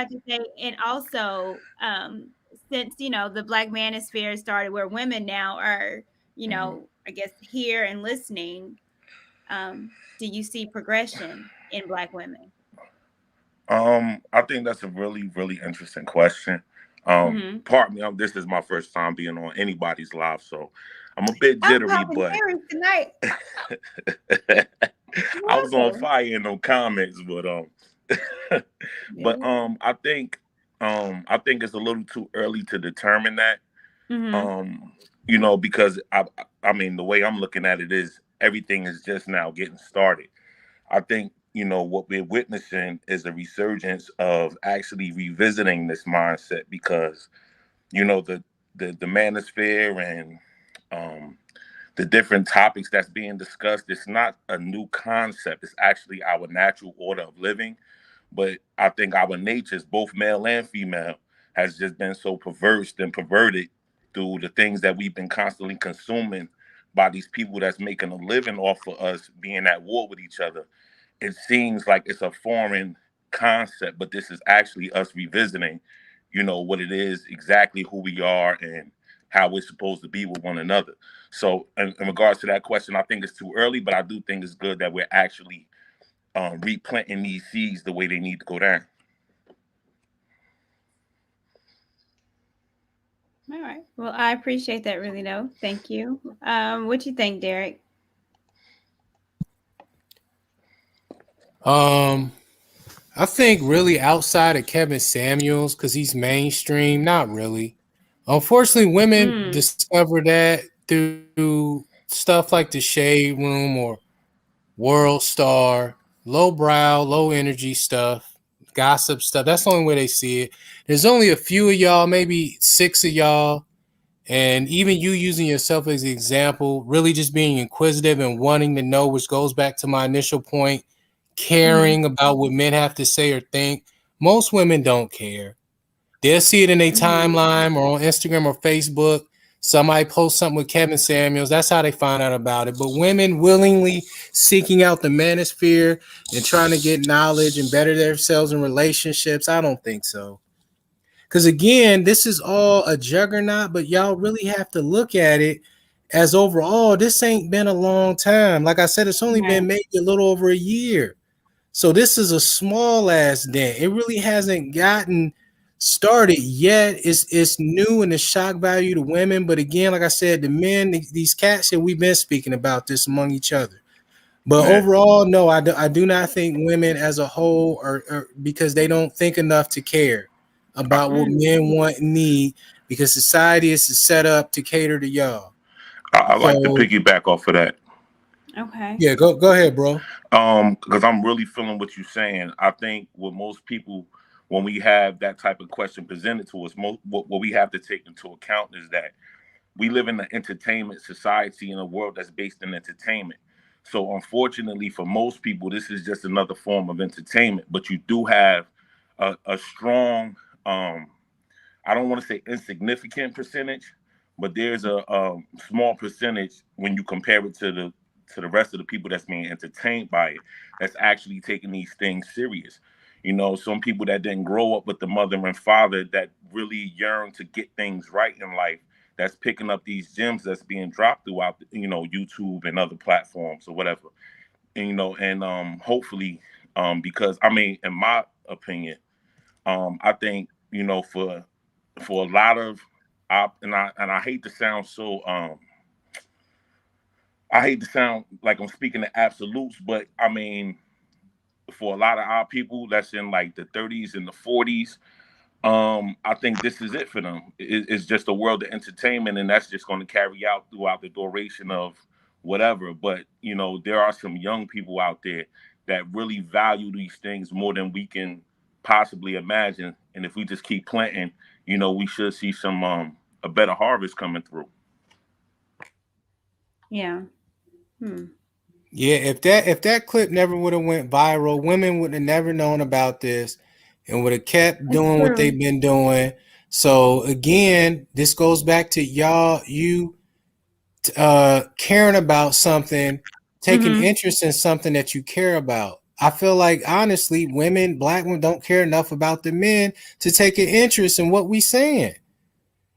have to say, and also, since the Black Manosphere started, where women now are, I guess here and listening, do you see progression in Black women? I think that's a really, really interesting question. Mm-hmm. Pardon me, this is my first time being on anybody's live, so I'm a bit I'm jittery, popping but cherries tonight. I was on Wonderful. fire in no comments, but but Yeah. I think it's a little too early to determine that. Mm-hmm. Um, because I mean the way I'm looking at it is everything is just now getting started. I think what we're witnessing is a resurgence of actually revisiting this mindset because the manosphere and um, the different topics that's being discussed. It's not a new concept. It's actually our natural order of living. But I think our natures, both male and female, has just been so perverse and perverted through the things that we've been constantly consuming by these people that's making a living off of us being at war with each other. It seems like it's a foreign concept, but this is actually us revisiting, what it is, exactly who we are and how we're supposed to be with one another. So, in regards to that question, I think it's too early, but I do think it's good that we're actually replanting these seeds the way they need to go down. All right. Well, I appreciate that really though. Thank you. What you think, Derek? Um, I think really outside of Kevin Samuels, because he's mainstream, not really. Unfortunately, women Mm. discover that through stuff like the Shade Room or World Star, lowbrow, low energy stuff, gossip stuff. That's the only way they see it. There's only a few of y'all, maybe 6 of y'all, and even you using yourself as an example, really just being inquisitive and wanting to know, which goes back to my initial point, Mm-hmm. caring about what men have to say or think. Most women don't care. They'll see it in their Mm-hmm. timeline or on Instagram or Facebook. Somebody post something with Kevin Samuels. That's how they find out about it. But women willingly seeking out the manosphere and trying to get knowledge and better themselves in relationships, I don't think so. Because again, this is all a juggernaut, but y'all really have to look at it as overall, this ain't been a long time. Like I said, it's only Right. been maybe a little over a year. So this is a small ass dent. It really hasn't gotten started yet. It's new and the shock value to women. But again, like I said, the men, these cats that we've been speaking about this among each other. But Yeah. overall, no, I do not think women as a whole are because they don't think enough to care I, about what Mm. men want and need because society is set up to cater to y'all. I like to So piggyback off of that. Okay. yeah, go ahead, bro. Because I'm really feeling what you're saying. I think with most people, when we have that type of question presented to us, what we have to take into account is that we live in an entertainment society in a world that's based in entertainment. So unfortunately for most people, this is just another form of entertainment. But you do have a strong, I don't want to say insignificant percentage, but there's a small percentage when you compare it to the rest of the people that's being entertained by it, that's actually taking these things serious. Some people that didn't grow up with the mother and father that really yearn to get things right in life, that's picking up these gems that's being dropped throughout, YouTube and other platforms or whatever. And hopefully, because I mean, in my opinion, I think for a lot of, and I hate to sound so I hate to sound like I'm speaking in absolutes, but I mean, for a lot of our people that's in like the 30s and the 40s, I think this is it for them. It's just a world of entertainment, and that's just going to carry out throughout the duration of whatever. But there are some young people out there that really value these things more than we can possibly imagine. And if we just keep planting, we should see some a better harvest coming through. Yeah. Hmm. Yeah, if that clip never would have went viral, women would have never known about this and would have kept It's doing what true. they've been doing. So again, this goes back to you caring about something, taking Mm-hmm. interest in something that you care about. I feel like honestly, black women don't care enough about the men to take an interest in what we saying.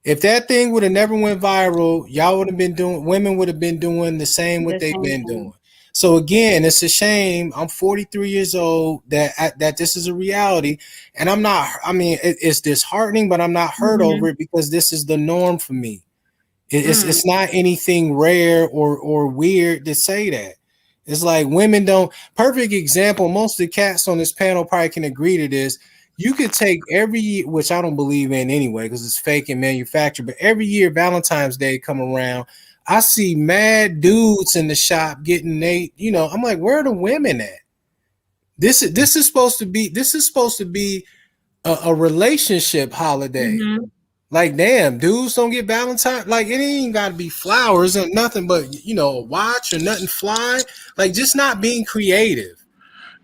If that thing would have never went viral, y'all would have been doing women would have been doing the same what The they've same been doing. thing. So again, it's a shame. I'm 43 years old that this is a reality, and I'm not. I mean, it's disheartening, but I'm not hurt over Mhm. it because this is the norm for me. Mm. It's not anything rare or weird to say that. It's like women don't. Perfect example. Most of the cats on this panel probably can agree to this. You could take every year, which I don't believe in anyway, because it's fake and manufactured. But every year Valentine's Day come around, I see mad dudes in the shop getting they. I'm like, where are the women at? This is supposed to be a relationship holiday. Mhm. Like, damn, dudes don't get Valentine. Like, it ain't got to be flowers or nothing, but a watch or nothing fly. Like, just not being creative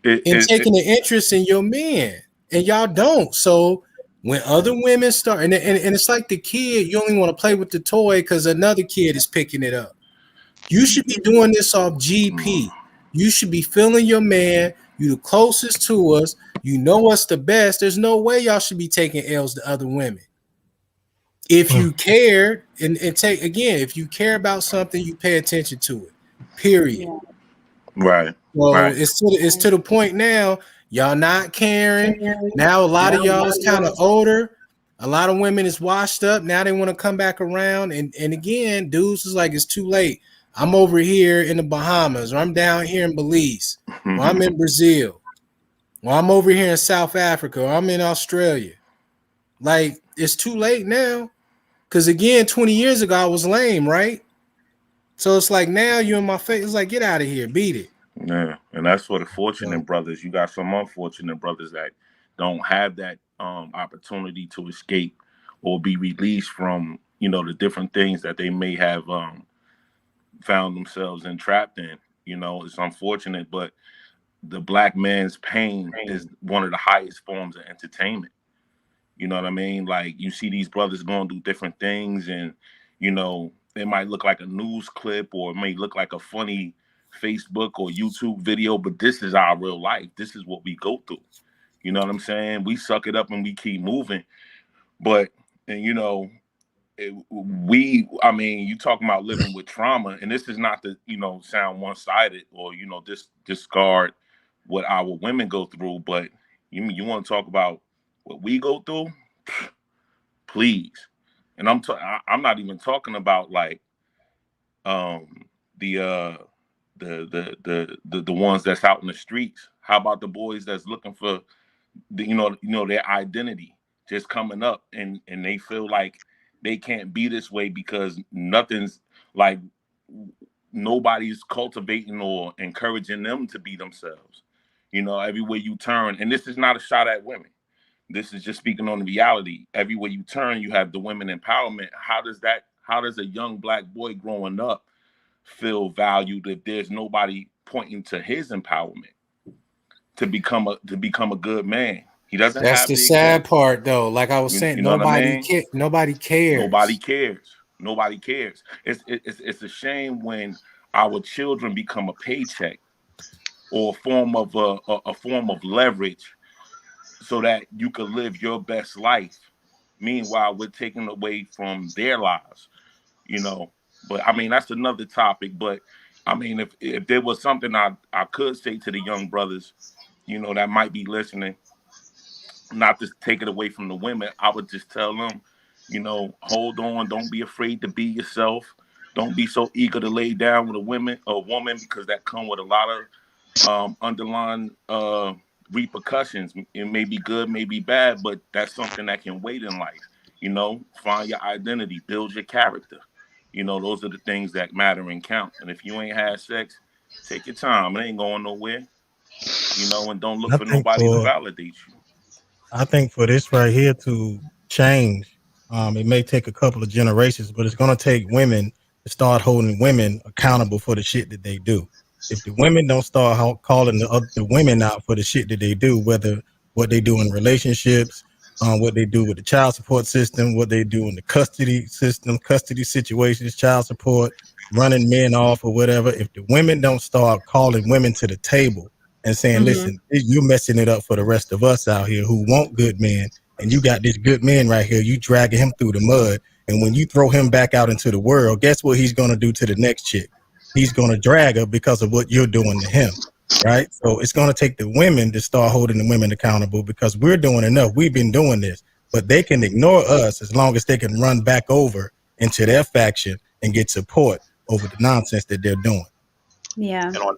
It, and it, it taking an interest in your man, and y'all don't. So when other women start, and it's like the kid, you only want to play with the toy because another kid is picking it up. You should be doing this off GP. You should be feeling your man. You the closest to us. You know us the best. There's no way y'all should be taking L's to other women. If you care, and take again, if you care about something, you pay attention to it. Period. Yeah. right, So right. it's to the point now, y'all not caring. Now a lot of Now a y'all lot is of kind of y'all. older. A lot of women is washed up. Now they want to come back around. And again, dudes is like, it's too late. I'm over here in the Bahamas, or I'm down here in Belize, or I'm in Brazil, or I'm over here in South Africa, or I'm in Australia. Like, it's too late now. Because again, 20 years ago, I was lame, right? So it's like now you in my face. It's like, get out of here, beat it. Yeah, and that's for the So fortunate brothers. You got some unfortunate brothers that don't have that opportunity to escape or be released from the different things that they may have found themselves entrapped in. It's unfortunate, but the black man's pain is one of the highest forms of entertainment. You know what I mean? Like, you see these brothers going through different things, and it might look like a news clip, or it may look like a funny Facebook or YouTube video, but this is our real life. This is what we go through. You know what I'm saying? We suck it up and we keep moving. But and I mean, you talking about living with trauma, and this is not to sound one sided, or discard what our women go through, but you want to talk about what we go through, please. And I'm not even talking about like um the the ones that's out in the streets. How about the boys that's looking for their identity, just coming up, and they feel like they can't be this way because nothing's like nobody's cultivating or encouraging them to be themselves. Everywhere you turn, and this is not a shot at women. This is just speaking on the reality. Everywhere you turn, you have the women empowerment. How does a young black boy growing up feel valued if there's nobody pointing to his empowerment to become a good man? He doesn't that's have the the sad example. part, though. Like I was You saying, know what I mean? Nobody Nobody cares. cares. Nobody cares. It's a shame when our children become a paycheck or a form of leverage so that you could live your best life. Meanwhile, we're taking away from their lives, you know. But I mean, that's another topic. But I mean, if there was something I could say to the young brothers, that might be listening, not to take it away from the women, I would just tell them, hold on, don't be afraid to be yourself. Don't be so eager to lay down with a woman, because that come with a lot of underlying repercussions. It may be good, may be bad, but that's something that can wait in life. Find your identity, build your character. Those are the things that matter and count. And if you ain't had sex, take your time. It ain't going nowhere. And don't look I for think nobody to for validate you. I think for this right here to change, it may take a couple of generations, but it's going to take women to start holding women accountable for the shit that they do. If the women don't start calling the women out for the shit that they do, whether what they do in relationships, what they do with the child support system, what they do in the custody system, custody situations, child support, running men off or whatever. If the women don't start calling women to the table and saying, Mhm. listen, you're messing it up for the rest of us out here who want good men. And you got this good man right here. You dragging him through the mud. And when you throw him back out into the world, guess what he's going to do to the next chick? He's going to drag her because of what you're doing to him. Right. So it's going to take the women to start holding the women accountable, because we're doing enough. We've been doing this, but they can ignore us as long as they can run back over into their faction and get support over the nonsense that they're doing. Yeah. And on